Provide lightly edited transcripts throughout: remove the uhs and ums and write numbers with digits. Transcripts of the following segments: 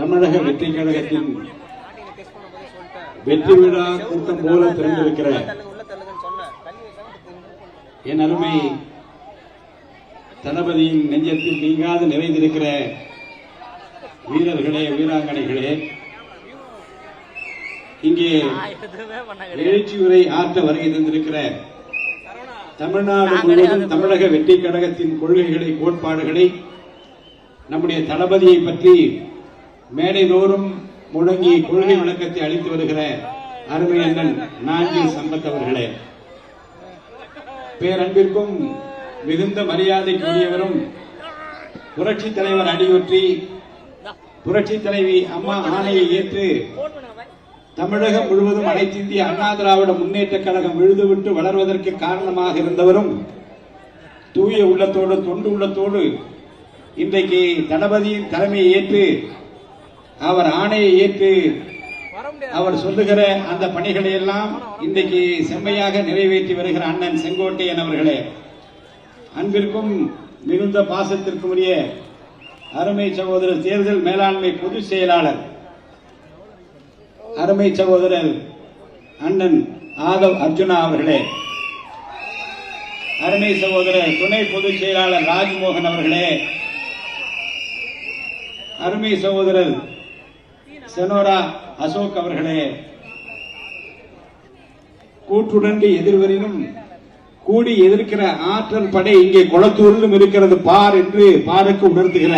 தமிழக வெற்றி கழகத்தின் வெற்றி விழா கூட்டம் போல திறந்திருக்கிற என் அருமை தளபதியின் நெஞ்சத்தில் நீங்காது நிறைந்திருக்கிற வீரர்களே, வீராங்கனைகளே, இங்கே எழுச்சி உரை ஆற்ற வருகை தந்திருக்கிற தமிழ்நாடு முழுவதும் தமிழக வெற்றி கழகத்தின் கொள்கைகளை, கோட்பாடுகளை, நம்முடைய தளபதியை பற்றி மேடைதோறும் முழங்கி கொள்கை விளக்கத்தை அளித்து வருகிற அருமை அண்ணன் நாஞ்சி சம்பத் அவர்களே, பேரன்பிற்கும் மிகுந்த மரியாதைக்குரியவரும் புரட்சி தலைவர் அடியொற்றி புரட்சி தலைவி அம்மா ஆணையை ஏற்று தமிழகம் முழுவதும் அனைத்து இந்திய அண்ணா திராவிட முன்னேற்ற கழகம் விழுதுவிட்டு வளர்வதற்கு காரணமாக இருந்தவரும் தூய உள்ளத்தோடு, தொண்டு உள்ளத்தோடு இன்றைக்கு தளபதியின் தலைமையை ஏற்று அவர் ஆணையை ஏற்று அவர் சொல்லுகிற அந்த பணிகளை எல்லாம் இன்றைக்கு செம்மையாக நிறைவேற்றி வருகிற அண்ணன் செங்கோட்டையன் அவர்களே, அன்பிற்கும் மிகுந்த பாசத்திற்கும் உரிய அருமை சகோதரர் தேர்தல் மேலாண்மை பொதுச் செயலாளர் அருமை சகோதரர் அண்ணன் ஆதவ் அர்ஜுனா அவர்களே, அருமை சகோதரர் துணை பொதுச் செயலாளர் ராஜ்மோகன் அவர்களே, அருமை சகோதரர் செனோரா அசோக் அவர்களே, கூற்றுடன் எதிர்வரினும் கூடி எதிர்க்கிற ஆற்றல் படை இங்கே குளத்தூரிலும் இருக்கிறது பார் என்று பாருக்கு உணர்த்துகிற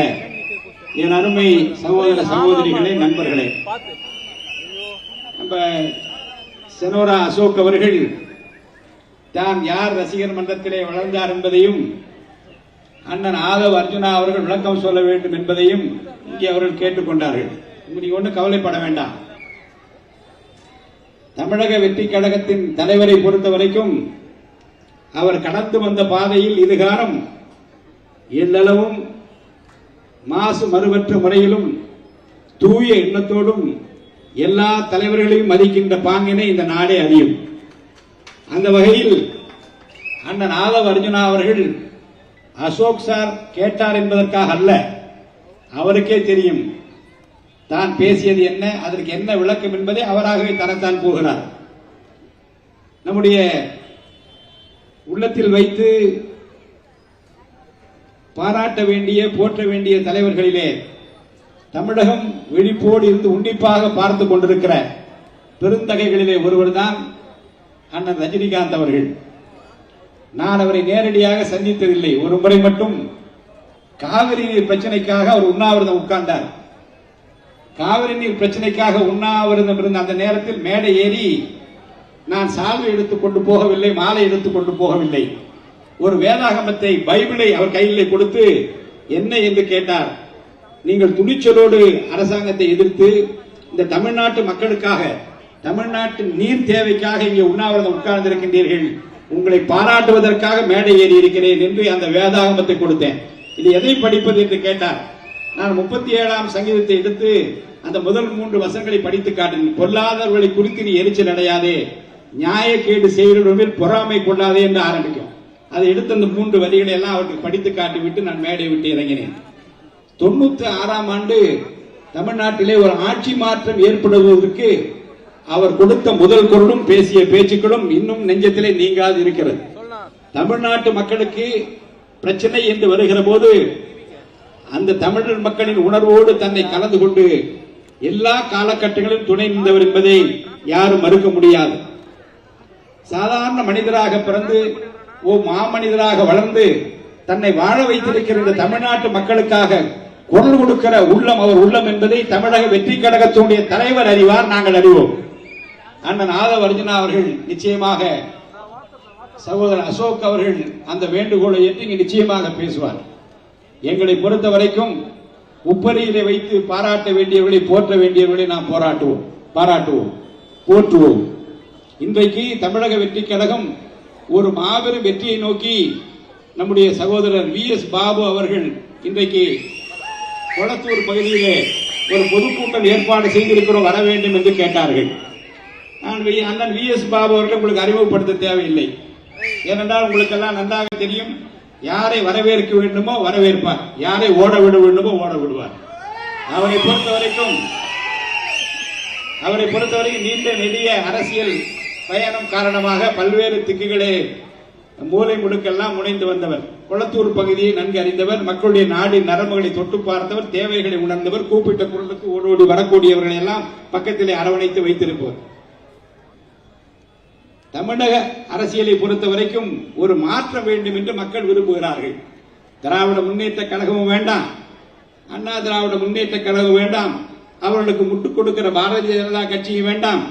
என் அருமை சகோதர சகோதரிகளே, நண்பர்களே, நம்ம செனோரா அசோக் அவர்கள் தான் யார் ரசிகர் மன்றத்திலே வளர்ந்தார் என்பதையும் அண்ணன் ஆதவ் அர்ஜுனா அவர்கள் விளக்கம் சொல்ல வேண்டும் என்பதையும் இங்கே அவர்கள் கேட்டுக்கொண்டார்கள். நீங்க ஒன்றும் கவலைப்பட வேண்டாம். தமிழக வெற்றி கழகத்தின் தலைவரை பொறுத்த வரைக்கும் அவர் கடந்து வந்த பாதையில் இதுகாரம் எல்லளவும் மாசு மறுவற்ற முறையிலும் தூய எண்ணத்தோடும் எல்லா தலைவர்களையும் மதிக்கின்ற பாங்கினை இந்த நாடே அறியும். அந்த வகையில் அண்ணன் ஆதவ் அர்ஜுனா அவர்கள் அசோக் சார் கேட்டார் என்பதற்காக அல்ல, அவருக்கே தெரியும் தான் பேசியது என்ன, அதற்கு என்ன விளக்கம் என்பதை அவராகவே தரத்தான் போகிறார். நம்முடைய உள்ளத்தில் வைத்து பாராட்ட வேண்டிய, போற்ற வேண்டிய தலைவர்களிலே தமிழகம் விழிப்போடு இருந்து உன்னிப்பாக பார்த்து கொண்டிருக்கிற பெருந்தகைகளிலே ஒருவர் தான் அண்ணன் ரஜினிகாந்த் அவர்கள். நான் அவரை நேரடியாக சந்தித்ததில்லை. ஒரு முறை மட்டும் காவிரி நீர் பிரச்சனைக்காக அவர் உண்ணாவிரதம் உட்கார்ந்தார். காவிரி நீர் பிரச்சனைக்காக உண்ணாவிரதம் இருந்த அந்த நேரத்தில் மேடை ஏறி நான் சால்வை எடுத்துக் கொண்டு போகவில்லை, மாலை எடுத்துக் கொண்டு போகவில்லை, ஒரு வேதாகமத்தை, பைபிளை அவர் கையிலே கொடுத்து என்ன என்று கேட்டார். நீங்கள் துணிச்சலோடு அரசாங்கத்தை எதிர்த்து இந்த தமிழ்நாட்டு மக்களுக்காக, தமிழ்நாட்டின் நீர் தேவைக்காக இங்கே உண்ணாவிரதம் உட்கார்ந்திருக்கின்றீர்கள், உங்களை பாராட்டுவதற்காக மேடை ஏறி இருக்கிறேன் என்று அந்த வேதாகமத்தை கொடுத்தேன். இது எதை படிப்பது என்று கேட்டார். நான் 37ஆம் சங்கீதத்தை எடுத்து அந்த முதல் 3 வசனங்களை படித்து காட்டினேன். பொல்லாதவர்களை குறித்து நீ எரிச்சல் அடையாதே, நியாயக்கேடு செய்கிறவர்கள் பொறாமை கொள்ளாதே என்று ஆரம்பிக்கும். அதை எடுத்து அந்த 3 வரிகளை எல்லாம் அவருக்கு படித்து காட்டிவிட்டு நான் மேடை விட்டு இறங்கினேன். 96ஆம் ஆண்டு தமிழ்நாட்டிலே ஒரு ஆட்சி மாற்றம் ஏற்படுவதற்கு அவர் கொடுத்த முதல் குரலும் பேசிய பேச்சுக்களும் இன்னும் நெஞ்சத்திலே நீங்காது இருக்கிறது. தமிழ்நாட்டு மக்களுக்கு பிரச்சனை என்று வருகிற போது அந்த தமிழர் மக்களின் உணர்வோடு தன்னை கலந்து கொண்டு எல்லா காலகட்டங்களிலும் துணை நின்றவர் என்பதை யாரும் மறுக்க முடியாது. சாதாரண மனிதராக பிறந்து மாமனிதராக வளர்ந்து தன்னை வாழ வைத்திருக்கிற இந்த தமிழ்நாட்டு மக்களுக்காக குரல் கொடுக்கிற உள்ளம் அவர் உள்ளம் என்பதை தமிழக வெற்றி கழகத்தினுடைய தலைவர் அறிவார், நாங்கள் அறிவோம். அண்ணன் ஆதவ் அர்ஜுனா அவர்கள் நிச்சயமாக, சகோதரர் அசோக் அவர்கள் அந்த வேண்டுகோளை ஏற்று இங்கு நிச்சயமாக பேசுவார். எங்களை பொறுத்த வரைக்கும் உப்பரியிலே வைத்து பாராட்ட வேண்டியவர்களை, போற்ற வேண்டியவர்களை நாம் பாராட்டுவோம், போற்றுவோம். இன்றைக்கு தமிழக வெற்றி கழகம் ஒரு மாபெரும் வெற்றியை நோக்கி நம்முடைய சகோதரர் VS பாபு அவர்கள் இன்றைக்கு கொளத்தூர் பகுதியிலே ஒரு பொதுக்கூட்டம் ஏற்பாடு செய்திருக்கிறோம், வர வேண்டும் என்று கேட்டார்கள். அண்ணன் VS பாபு அவர்கள் உங்களுக்கு அறிமுகப்படுத்த தேவையில்லை. ஏனென்றால் உங்களுக்கெல்லாம் நன்றாக தெரியும், யாரை வரவேற்க வேண்டுமோ வரவேற்பார், யாரை ஓட விட வேண்டுமோ ஓட விடுவார். அவரை பொறுத்தவரைக்கும் நீண்ட நெடிய அரசியல் பயணம் காரணமாக பல்வேறு திக்குகளே மூலை முடுக்கெல்லாம் முனைந்து வந்தவர். கொளத்தூர் பகுதியை நன்கு அறிந்தவர், மக்களுடைய நாடின் நரம்புகளை தொட்டு பார்த்தவர், தேவைகளை உணர்ந்தவர், கூப்பிட்ட குரலுக்கு ஓடோடி வரக்கூடியவர்களை எல்லாம் பக்கத்திலே அரவணைத்து வைத்திருப்பவர். தமிழக அரசியலை பொறுத்த வரைக்கும் ஒரு மாற்றம் வேண்டும் என்று மக்கள் விரும்புகிறார்கள். திராவிட முன்னேற்ற கழகமும் வேண்டாம், அண்ணா திராவிட முன்னேற்ற கழகம் வேண்டாம், அவர்களுக்கு முட்டுக் கொடுக்கிற பாரதிய ஜனதா கட்சியும் வேண்டாம்,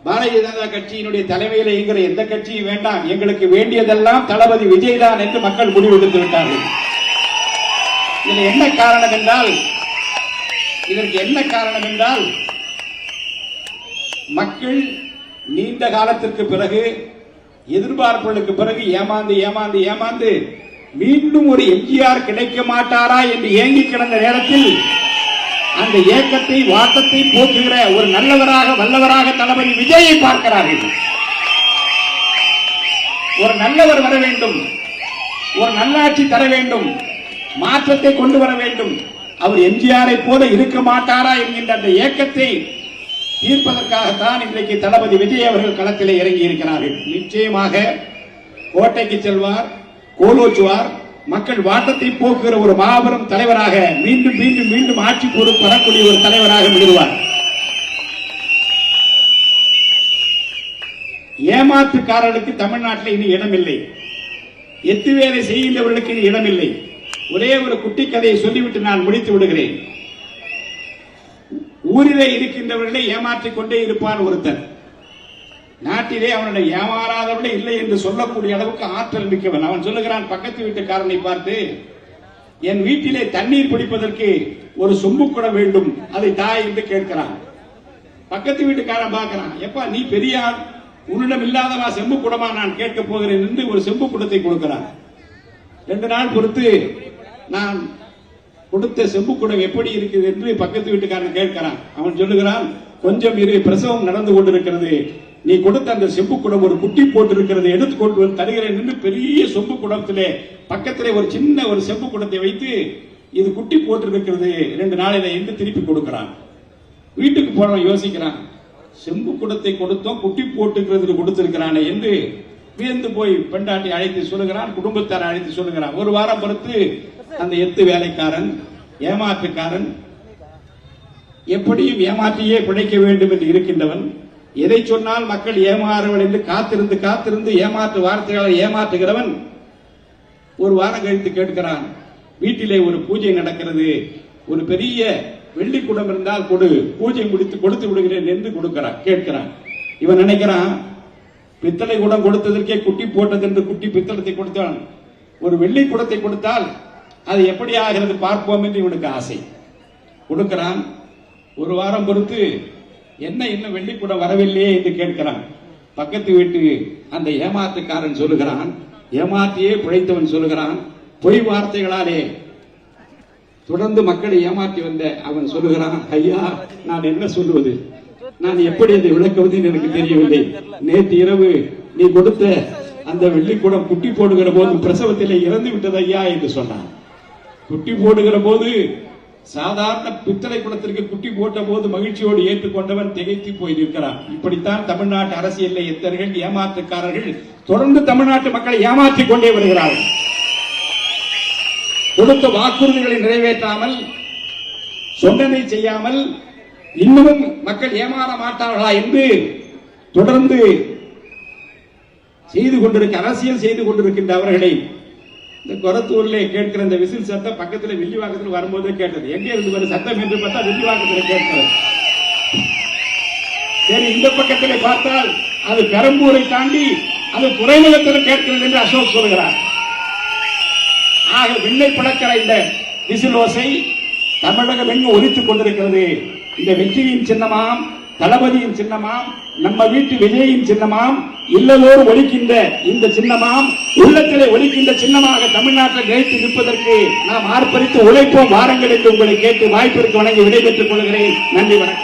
பாரதிய ஜனதா கட்சியினுடைய தலைமையில் இயங்குகிற எந்த கட்சியும் வேண்டாம், எங்களுக்கு வேண்டியதெல்லாம் தளபதி விஜய் தான் என்று மக்கள் முடிவெடுத்து விட்டார்கள். இதற்கு என்ன காரணம் என்றால் மக்கள் நீண்ட காலத்திற்கு பிறகு எதிர்பார்ப்புகளுக்கு பிறகு ஏமாந்து மீண்டும் ஒரு எம்ஜிஆர் கிடைக்க மாட்டாரா என்று ஏங்கி கிடந்த நேரத்தில் அந்த ஏக்கத்தை வாட்டத்தை போக்குகிற ஒரு நல்லவராக வல்லவராக தளபதி விஜயை பார்க்கிறார்கள். ஒரு நல்லவர் வர வேண்டும், ஒரு நல்லாட்சி தர வேண்டும், மாற்றத்தை கொண்டு வர வேண்டும், அவர் எம்ஜிஆரை போல இருக்க மாட்டாரா என்கின்ற அந்த ஏக்கத்தை தீர்ப்பதற்காகத்தான் இன்றைக்கு தளபதி விஜய் அவர்கள் களத்திலே இறங்கி இருக்கிறார்கள். நிச்சயமாக கோட்டைக்கு செல்வார், கோலோச்சுவார், மக்கள் வாட்டத்தை போக்குகிற ஒரு மாபெரும் தலைவராக மீண்டும் மீண்டும் மீண்டும் ஆட்சி பொறுப்பு வரக்கூடிய ஒரு தலைவராக விடுவார். ஏமாற்றுக்காரர்களுக்கு தமிழ்நாட்டில் இனி இடமில்லை, எத்து வேலை செய்கின்றவர்களுக்கு இனி இடமில்லை. ஒரே ஒரு குட்டி கதையை சொல்லிவிட்டு நான் முடித்து விடுகிறேன். ஊரிலே இருக்கின்றவர்களை ஏமாற்றிக் கொண்டே இருப்பான் ஒருத்தன். நாட்டிலே அவனுடைய ஏமாறாதவர்களே இல்லை என்று சொல்லக்கூடிய அளவுக்கு ஆற்றல் மிக்கவன். அவன் சொல்லுகிறான் பக்கத்து வீட்டுக்காரனை பார்த்து, என் வீட்டிலே தண்ணீர் பிடிப்பதற்கு ஒரு சொம்பு குடம் வேண்டும், அதை தாய் என்று கேட்கிறான். பக்கத்து வீட்டுக்காரன் பார்க்கிறான், எப்பா நீ பெரியார், உன்னிடம் இல்லாதவா செம்பு குடமா நான் கேட்க போகிறேன் என்று ஒரு செம்பு குடத்தை கொடுக்கிறான். 2 நாள் பொறுத்து நான் கொடுத்த செம்பு குடம் எப்படி இருக்குது என்று பக்கத்து வீட்டுக்காரன் கேட்கிறான். அவன் சொல்லுகிறான், கொஞ்சம் இரு, பிரசவம் நடந்து கொண்டிருக்கிறது, நீ கொடுத்த அந்த செம்பு குடம் ஒரு குட்டி போட்டு இருக்கிறது, எடுத்துக்கொண்டு வந்து தருகிறேன் என்று பெரிய செம்பு குடத்திலே பக்கத்திலே ஒரு சின்ன ஒரு செம்பு குடத்தை வைத்து, இது குட்டி போட்டு இருக்கிறது 2 நாளில என்று திருப்பி கொடுக்கிறான். வீட்டுக்கு போறவன் யோசிக்கிறான், செம்பு குடத்தை கொடுத்தோம், குட்டி போட்டுக்கிறது கொடுத்திருக்கிறானே என்று வியந்து போய் பெண்டாட்டி அழைத்து சொல்லுகிறான், குடும்பத்தார் அழைத்து சொல்லுகிறான். ஒரு வாரம் பொறுத்து அந்த எத்து வேலைக்காரன், ஏமாற்றுக்காரன், எப்படியும் ஏமாற்றியே பிழைக்க வேண்டும் என்று இருக்கின்றவன், எதை சொன்னால் மக்கள் ஏமாறுவன் என்று காத்திருந்து ஏமாற்று வார்த்தைகளை ஏமாற்றுகிறவன் ஒரு வாரம் கழித்து கேட்கிறான், வீட்டிலே ஒரு பூஜை நடக்கிறது, ஒரு பெரிய வெள்ளி குடம் இருந்தால் கொடு, பூஜை முடித்து கொடுத்து விடுகிறேன் என்று கேட்கிறான். இவன் நினைக்கிறான், பித்தளை குடம் கொடுத்ததற்கே குட்டி போட்டது என்று குட்டி பித்தளத்தை கொடுத்தான், ஒரு வெள்ளி குடத்தை கொடுத்தால் அது எப்படி ஆகிறது பார்ப்போம் என்று இவனுக்கு ஆசை. கொடுக்கிறான். ஒரு வாரம் பொறுத்து என்ன இன்னும் வெள்ளி கூட வரவில்லையே என்று கேட்கிறான். பக்கத்து வீட்டு அந்த ஏமாற்றுக்காரன் சொல்லுகிறான், ஏமாற்றியே பிழைத்தவன் சொல்லுகிறான், பொய் வார்த்தைகளாலே தொடர்ந்து மக்களை ஏமாற்றி வந்த அவன் சொல்லுகிறான், ஐயா நான் என்ன சொல்லுவது, நான் எப்படி அதை விளக்குவது எனக்கு தெரியவில்லை. நேற்று இரவு நீ கொடுத்த அந்த வெள்ளிக்கூடம் குட்டி போடுகிற போது பிரசவத்திலே இறந்து விட்டது ஐயா என்று சொன்னான். குட்டி போடுகிற போது சாதாரண பித்தளை குடத்திற்கு குட்டி போட்ட போது மகிழ்ச்சியோடு ஏற்றுக்கொண்டவன் திகைத்து போய் நிற்கிறான். இப்படித்தான் தமிழ்நாட்டு அரசியலில் எத்தர்கள் ஏமாற்றுக்காரர்கள் தொடர்ந்து தமிழ்நாட்டு மக்களை ஏமாற்றிக் கொண்டே வருகிறார்கள். கொடுத்த வாக்குறுதிகளை நிறைவேற்றாமல், சொன்னதை செய்யாமல் இன்னமும் மக்கள் ஏமாற மாட்டார்களா என்று தொடர்ந்து அரசியல் செய்து கொண்டிருக்கின்ற அவர்களை இந்த கொரத்தூர்ல கேட்கிற இந்த விசில் சத்தம் பக்கத்தில் வில்லிவாக்கத்தில் வரும்போதே கேட்டது. எங்கே இருந்து வரும் சத்தம் என்று பார்த்தா வில்லிவாக்கத்தில் கேட்கிறது. சரி, இந்த பக்கத்தில் பார்த்தால் அது பெரம்பூரை தாண்டி அது துறைமுகத்தில் கேட்கிறது என்று அசோக் சொல்கிறார். ஆக விண்ணை பிளக்கிற இந்த விசில் ஓசை தமிழகம் எங்கு ஒலித்துக் கொண்டிருக்கிறது. இந்த வெற்றியின் சின்னமாம், தளபதியின் சின்னமாம், நம்ம வீட்டு விஜயின் சின்னமாம், இல்லதோறும் ஒலிக்கின்ற இந்த சின்னமாம், உள்ளத்திலே ஒலிக்கின்ற சின்னமாக தமிழ்நாட்டில் நிலைத்து நிற்பதற்கு நாம் ஆர்ப்பரித்து உழைப்போம் வாருங்கள் என்று உங்களை கேட்டு வாய்ப்பிற்கு வணங்கி விடைபெற்றுக் கொள்கிறேன். நன்றி, வணக்கம்.